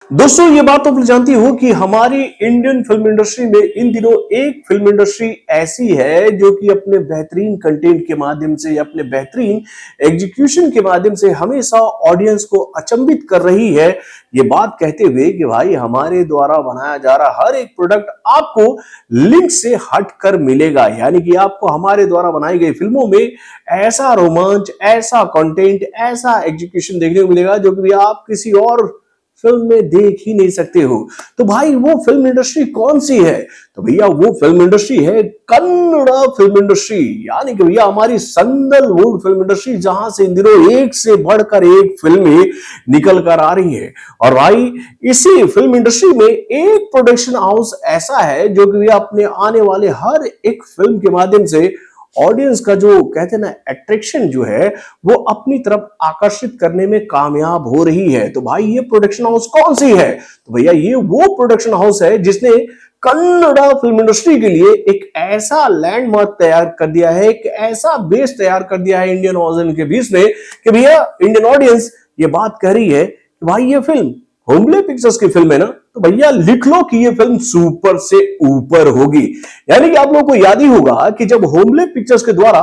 दोस्तों ये बात तो आप जानती हो कि हमारी इंडियन फिल्म इंडस्ट्री में इन दिनों एक फिल्म इंडस्ट्री ऐसी है जो कि अपने बेहतरीन कंटेंट के माध्यम से अपने बेहतरीन एग्जीक्यूशन के माध्यम से हमेशा ऑडियंस को अचंभित कर रही है। ये बात कहते हुए कि भाई हमारे द्वारा बनाया जा रहा हर एक प्रोडक्ट आपको लिंक से हट कर मिलेगा, यानी कि आपको हमारे द्वारा बनाई गई फिल्मों में ऐसा रोमांच, ऐसा कंटेंट, ऐसा एग्जीक्यूशन देखने को मिलेगा जो कि आप किसी और फिल्म में देख ही नहीं सकते हो। तो भाई वो फिल्म इंडस्ट्री कौन सी है? तो भैया वो फिल्म इंडस्ट्री है कन्नड़ा फिल्म इंडस्ट्री, यानी कि भैया हमारी सैंडलवुड फिल्म इंडस्ट्री, जहां से इन दिनों एक से बढ़कर एक फिल्में निकल कर आ रही है। और भाई इसी फिल्म इंडस्ट्री में एक प्रोडक्शन हाउस ऐसा है जो कि भैया अपने आने वाले हर एक फिल्म के माध्यम से ऑडियंस का जो कहते हैं ना अट्रैक्शन जो है वो अपनी तरफ आकर्षित करने में कामयाब हो रही है। तो भाई ये प्रोडक्शन हाउस कौन सी है? तो भैया ये वो प्रोडक्शन हाउस है जिसने कन्नड़ा फिल्म इंडस्ट्री के लिए एक ऐसा लैंडमार्क तैयार कर दिया है, एक ऐसा बेस तैयार कर दिया है इंडियन ऑडियंस के बीच में कि भैया इंडियन ऑडियंस ये बात कह रही है कि भाई ये फिल्म होमले पिक्चर्स की फिल्म है ना, तो भैया लिख लो कि ये फिल्म सुपर से ऊपर होगी। यानी कि आप लोगों को याद ही होगा कि जब होमले पिक्चर्स के द्वारा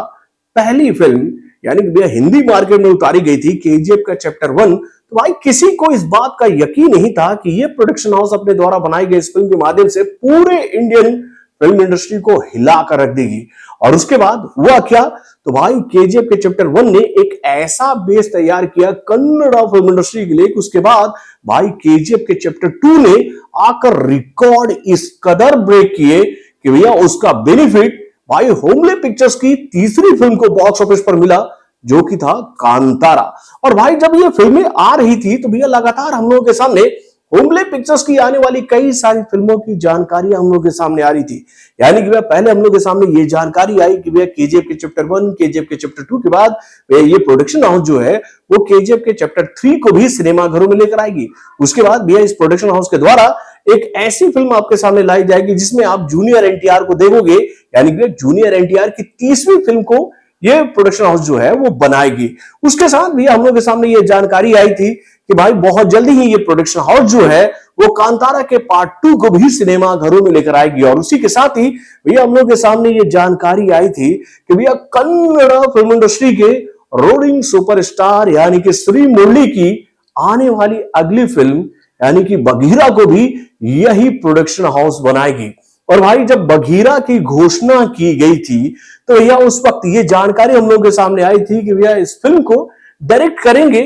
पहली फिल्म यानी कि भैया हिंदी मार्केट में उतारी गई थी केजीएफ का चैप्टर 1, तो भाई किसी को इस बात का यकीन नहीं था कि ये प्रोडक्शन हाउस अपने द्वारा बनाई गई इस फिल्म के माध्यम से पूरे इंडियन फिल्म इंडस्ट्री को हिला कर रख देगी। और उसके बाद हुआ क्या? तो भाई केजीएफ के चैप्टर 1 ने एक ऐसा बेस तैयार किया कन्नड़ा फिल्म इंडस्ट्री के लिए कि उसके बाद भाई केजीएफ के चैप्टर 2 ने आकर रिकॉर्ड इस कदर ब्रेक किए कि भैया उसका बेनिफिट भाई होमले पिक्चर्स की तीसरी फिल्म को बॉक्स ऑफिस पर मिला, जो कि था कांतारा। और भाई जब ये फिल्में आ रही थी तो भैया लगातार हम लोगों के सामने होमले पिक्चर्स की आने वाली कई सारी फिल्मों की जानकारी हम लोगों के सामने आ रही थी। यानी कि भैया पहले हम लोग के सामने ये जानकारी आई कि भैया केजीएफ के चैप्टर 1, केजीएफ के चैप्टर 2 के बाद ये प्रोडक्शन हाउस जो है वो केजीएफ के चैप्टर 3 को भी सिनेमा घरों में लेकर आएगी। उसके बाद भैया इस प्रोडक्शन हाउस के द्वारा एक ऐसी फिल्म आपके सामने लाई जाएगी जिसमें आप जूनियर एनटीआर को देखोगे, यानी कि जूनियर एनटीआर की तीसरी फिल्म को ये प्रोडक्शन हाउस जो है वो बनाएगी। उसके साथ भी हम लोग के सामने ये जानकारी आई थी कि भाई बहुत जल्दी ही ये प्रोडक्शन हाउस जो है वो कांतारा के पार्ट 2 को भी सिनेमा घरों में लेकर आएगी। और उसी के साथ ही भैया हम लोग के सामने ये जानकारी आई थी कि भैया कन्नड़ा फिल्म इंडस्ट्री के रोडिंग सुपरस्टार यानी कि श्री मुरली की आने वाली अगली फिल्म यानी कि बघीरा को भी यही प्रोडक्शन हाउस बनाएगी। और भाई जब बघीरा की घोषणा की गई थी तो भैया उस वक्त ये जानकारी हम लोगों के सामने आई थी कि भैया इस फिल्म को डायरेक्ट करेंगे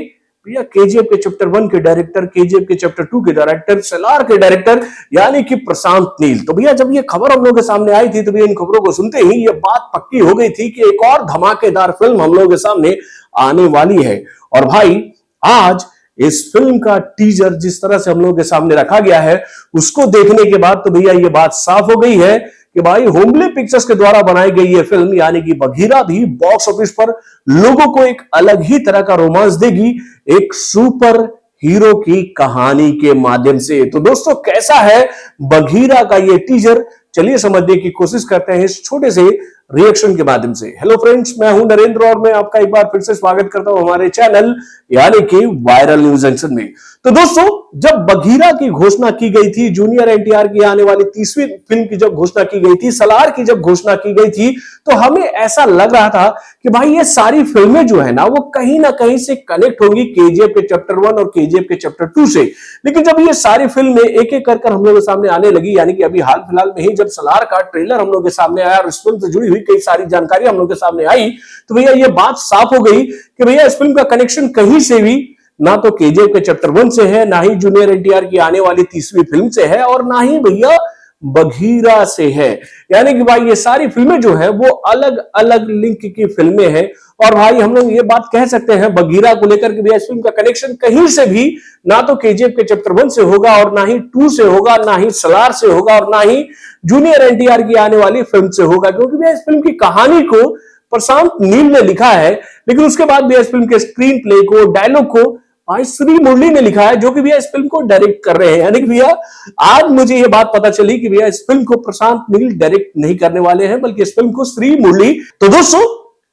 भैया केजीएफ के चैप्टर 1 के डायरेक्टर, केजीएफ के चैप्टर 2 के डायरेक्टर, सलार के डायरेक्टर यानी कि प्रशांत नील। तो भैया जब ये खबर हम लोगों के सामने आई थी तो भैया इन खबरों को सुनते ही ये बात पक्की हो गई थी कि एक और धमाकेदार फिल्म हम लोगों के सामने आने वाली है। और भाई आज इस फिल्म का टीजर जिस तरह से हम लोगों के सामने रखा गया है उसको देखने के बाद तो भैया ये बात साफ हो गई है कि भाई होमले पिक्चर्स के द्वारा बनाई गई ये फिल्म यानी कि बघीरा भी बॉक्स ऑफिस पर लोगों को एक अलग ही तरह का रोमांस देगी, एक सुपर हीरो की कहानी के माध्यम से। तो दोस्तों कैसा है बघीरा का ये टीजर, चलिए समझने की कोशिश करते हैं इस छोटे से रिएक्शन के माध्यम से। हेलो फ्रेंड्स, मैं हूं नरेंद्र और मैं आपका एक बार फिर से स्वागत करता हूं हमारे चैनल यानी कि वायरल न्यूज जंक्शन में। तो दोस्तों जब बघीरा की घोषणा की गई थी, जूनियर एनटीआर की आने वाली तीसरी फिल्म की जब घोषणा की गई थी, सलार की जब घोषणा की गई थी, तो हमें ऐसा लग रहा था कि भाई ये सारी फिल्में जो है ना वो कहीं ना कहीं से कनेक्ट होंगी केजीएफ के चैप्टर 1 और केजीएफ के चैप्टर 2 से। लेकिन जब ये सारी फिल्में एक एक कर हम लोगों के सामने आने लगी, यानी कि अभी हाल फिलहाल में ही जब सलार का ट्रेलर हम लोग के सामने आया और इस फिल्म से जुड़ी हुई कई सारी जानकारी हम लोग के सामने आई, तो भैया ये बात साफ हो गई कि भैया इस फिल्म का कनेक्शन कहीं से भी ना तो केजीएफ के चैप्टर 1 से है, ना ही जूनियर एनटीआर की आने वाली तीसरी फिल्म से है और ना ही भैया बघीरा से है। यानी कि भाई ये सारी फिल्में जो है वो अलग अलग लिंक की फिल्में हैं। और भाई हम लोग ये बात कह सकते हैं बघीरा को लेकर कि भैया इस फिल्म का कनेक्शन कहीं से भी ना तो केजीएफ के चैप्टर 1 से होगा और ना ही 2 से होगा, ना ही सलार से होगा और ना ही जूनियर एनटीआर की आने वाली फिल्म से होगा, क्योंकि भैया इस फिल्म की कहानी को प्रशांत नील ने लिखा है। लेकिन उसके बाद भैया इस फिल्म के स्क्रीन प्ले को, डायलॉग को आज श्री मुरली ने लिखा है, जो कि भैया इस फिल्म को डायरेक्ट कर रहे हैं। यानी कि भैया आज मुझे ये बात पता चली कि भैया इस फिल्म को प्रशांत नील डायरेक्ट नहीं करने वाले हैं, बल्कि इस फिल्म को श्री मुरली। तो दोस्तों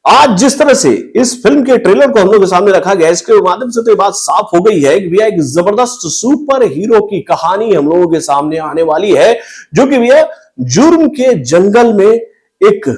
आज जिस तरह से इस फिल्म के ट्रेलर को हम लोग के सामने रखा गया, इसके माध्यम से तो ये बात साफ हो गई है कि भैया एक जबरदस्त सुपर हीरो की कहानी हम लोगों के सामने आने वाली है, जो कि भैया जुर्म के जंगल में एक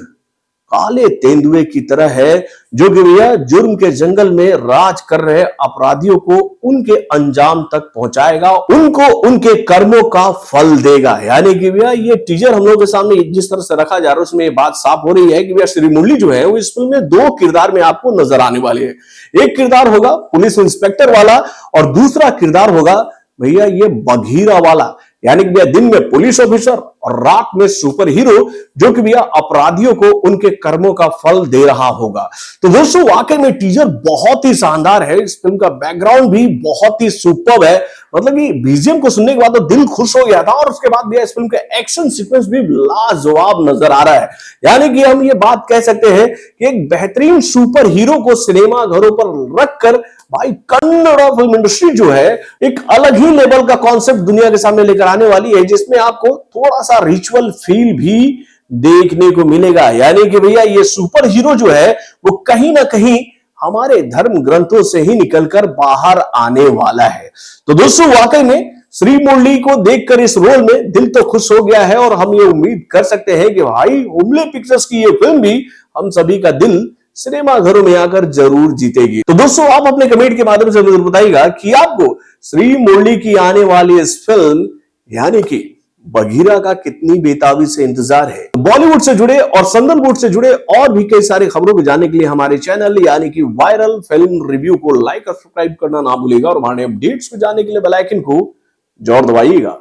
काले तेंदुए की तरह है, जो कि भैया जुर्म के जंगल में राज कर रहे अपराधियों को उनके अंजाम तक पहुंचाएगा, उनको उनके कर्मों का फल देगा। यानी कि भैया ये टीजर हम लोगों के सामने जिस तरह से रखा जा रहा है, उसमें ये बात साफ हो रही है कि भैया श्री मुरली जो है वो इस फिल्म में दो किरदार में आपको नजर आने वाले हैं। एक किरदार होगा पुलिस इंस्पेक्टर वाला और दूसरा किरदार होगा भैया ये बघीरा वाला, यानी कि भैया दिन में पुलिस ऑफिसर और रात में सुपर हीरो, जो कि भैया अपराधियों को उनके कर्मों का फल दे रहा होगा। तो दोस्तों वाकई में टीजर बहुत ही शानदार है, इस फिल्म का बैकग्राउंड भी बहुत ही सुपर्ब है। मतलब कि बीजीएम को सुनने के बाद तो दिल खुश हो गया था, और उसके बाद भैया इस फिल्म का एक्शन सीक्वेंस भी लाजवाब नजर आ रहा है। यानी कि हम ये बात कह सकते हैं कि एक बेहतरीन सुपर हीरो को सिनेमा घरों पर रखकर भाई कन्नड़ फिल्म इंडस्ट्री जो है एक अलग ही लेवल का कॉन्सेप्ट दुनिया के सामने लेकर आने वाली है, जिसमें आपको थोड़ा सा रिचुअल फील भी देखने को मिलेगा। यानी कि भैया ये सुपर हीरो जो है वो कहीं ना कहीं हमारे धर्म ग्रंथों से ही निकलकर बाहर आने वाला है। तो दोस्तों वाकई में श्री मुरली को देखकर इस रोल में दिल तो खुश हो गया है, और हम ये उम्मीद कर सकते हैं कि भाई हुमले पिक्चर्स की ये फिल्म भी हम सभी का दिल सिनेमा घरों में आकर जरूर जीतेगी। तो दोस्तों आप अपने कमेंट के माध्यम से मुझे बताइएगा कि आपको श्री मुरली की आने वाली इस फिल्म यानी कि बघीरा का कितनी बेताबी से इंतजार है। बॉलीवुड से जुड़े और सैंडलवुड से जुड़े और भी कई सारी खबरों को जानने के लिए हमारे चैनल यानी कि वायरल फिल्म रिव्यू को लाइक और सब्सक्राइब करना ना भूलिएगा, और हमारे अपडेट्स को जानने के लिए बेल आइकन को जरूर दबाइएगा।